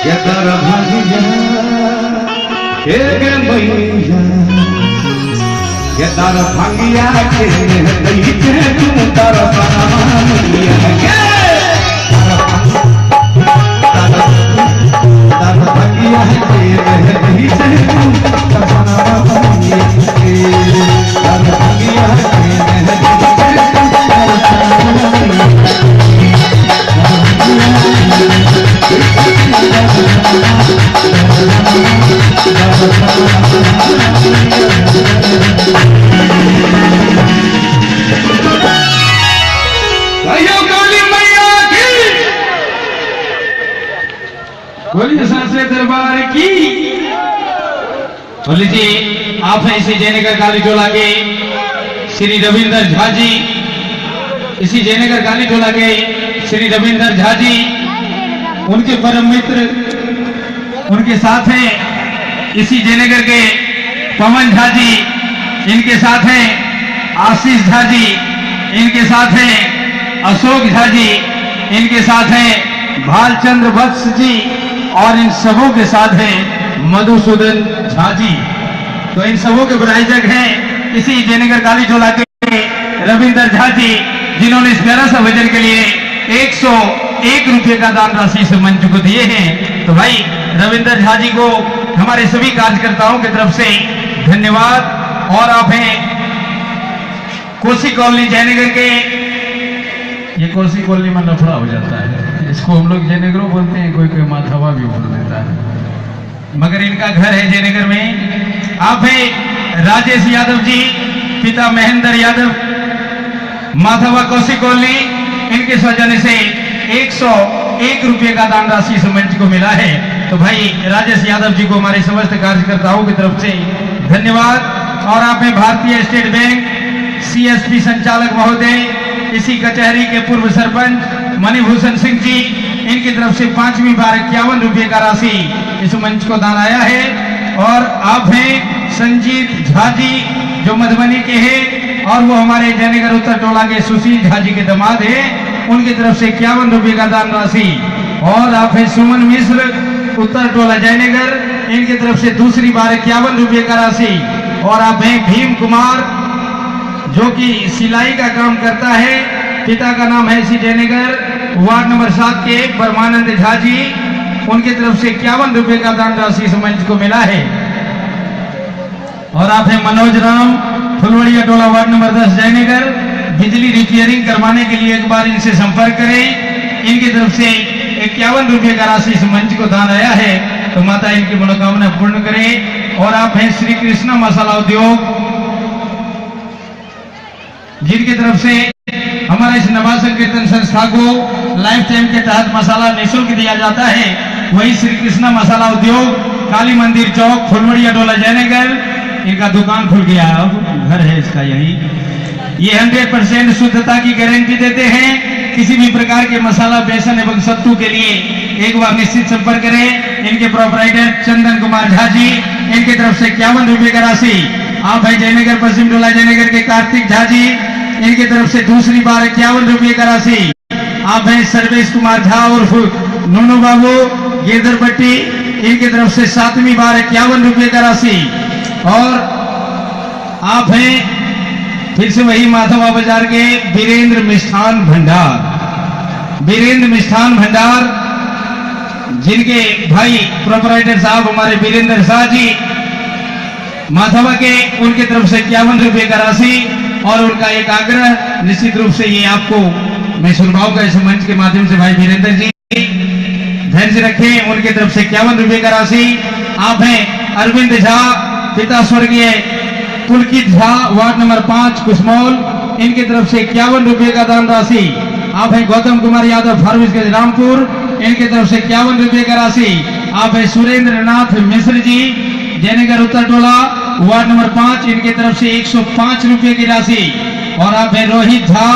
ये तारा भागिया के मैया ये तारा भागिया के नहीं के तू तारा भागिया तारा भागिया के नहीं से तू तारा भागिया के तारा भागिया के नहीं बोलिए सांसे दरबार की। बोले जी आप हैं इसी जयनगर काली टोला के श्री रविंदर झा जी, इसी जयनगर काली टोला के श्री रविंदर झा जी, उनके परम मित्र उनके साथ हैं इसी जयनगर के पवन झा जी, इनके साथ हैं आशीष झा जी, इनके साथ हैं अशोक झा जी, इनके साथ हैं भालचंद्र वत्स जी और इन सबों के साथ हैं मधुसूदन झा जी। तो इन सबों के प्रायोजक हैं इसी जयनगर काली टोला के रविंदर झा जी, जिन्होंने इस प्यारा सा भजन के लिए 101 रुपये का दान राशि से मंच को दिए हैं। तो भाई रविंदर झा जी को हमारे सभी कार्यकर्ताओं की तरफ से धन्यवाद। और आप हैं कोसी कॉलोनी जयनगर के, ये कोसी कॉलोनी में लफड़ा हो जाता है, इसको हम लोग जयनगरों बोलते हैं, कोई कोई माधवा भी बोल देता है, मगर इनका घर है जयनगर में। आप हैं राजेश यादव जी, पिता महेंद्र यादव, माधवा कोसी कॉलोनी, इनके सौजन्य से 101 रुपये का दान राशि इस मंच को मिला है। तो भाई राजेश यादव जी को हमारे समस्त कार्यकर्ताओं की तरफ से धन्यवाद। और आप हैं भारतीय स्टेट बैंक CSP संचालक महोदय, इसी कचहरी के पूर्व सरपंच मणिभूषण सिंह जी, इनकी तरफ से 5वीं बार 51 रुपये का राशि इस मंच को दान आया है। और आप हैं संजीत झा जी जो मधुबनी के हैं और वो हमारे जयनगर उत्तर टोला के सुशील झा जी के दामाद हैं, उनकी तरफ से 51 रुपये का दान राशि। और आप हैं सुमन मिश्र उत्तर टोला जयनगर, इनकी तरफ से दूसरी बार 51 रुपये का राशि। और आप हैं भीम कुमार जो कि सिलाई का काम करता है, पिता का नाम है इसी जयनगर वार्ड नंबर 7 के परमानंद झा जी, उनकी तरफ से 51 रुपये का दान राशि इस मंच को मिला है। और आप हैं मनोज राम फुलवड़िया टोला वार्ड नंबर 10 जयनगर, बिजली रिपेयरिंग करवाने के लिए एक बार इनसे संपर्क करें, इनकी तरफ से 51 रुपये का राशि इस मंच को दान आया है। तो माता इनकी मनोकामना पूर्ण करें। और आप हैं श्री कृष्णा मसाला उद्योग, जिनकी तरफ से हमारा इस नवा संकीर्तन संस्था को लाइफ टाइम के तहत मसाला निःशुल्क दिया जाता है। वही श्री कृष्णा मसाला उद्योग, काली मंदिर चौक, फुलवड़िया टोला जयनगर, इनका दुकान खुल गया, अब घर है इसका यही। ये 100% शुद्धता की गारंटी देते हैं। किसी भी प्रकार के मसाला, बेसन एवं सत्तू के लिए एक बार निश्चित संपर्क करें। इनके प्रोपराइटर चंदन कुमार झा जी, इनकी तरफ से 51 रुपये का राशि। आप है जयनगर पश्चिम टोला जयनगर के कार्तिक झा जी, इनकी तरफ से दूसरी बार 51 रुपये का राशि। आप हैं सर्वेश कुमार झा उर्फ नूनू बाबू गिरधरपट्टी, इनकी तरफ से 7वीं बार 51 रुपये का राशि। और आप हैं फिर से वही माधवा बाजार के वीरेंद्र मिष्ठान भंडार, वीरेंद्र मिष्ठान भंडार, जिनके भाई प्रोपराइटर साहब हमारे वीरेंद्र शाह जी माधवा के, उनकी तरफ से 51 रुपये का राशि। और उनका एक आग्रह, निश्चित रूप से ये आपको मैं सुनवाऊंगा इस मंच के माध्यम से, भाई वीरेंद्र जी ध्यान से रखें, उनकी तरफ से 51 रुपये का राशि। आप हैं अरविंद झा, पिता स्वर्गीय पुलकित झा, वार्ड नंबर 5 कुसमौल, इनकी तरफ से 51 रुपये का दान राशि। आप हैं गौतम कुमार यादव फार्मेस रामपुर, इनकी तरफ से 51 रुपये का राशि। आप हैं सुरेंद्र नाथ मिश्र जी, जयनगर उत्तर टोला वार्ड नंबर 5, इनकी तरफ से 105 रुपये की राशि। और आप हैं रोहित झा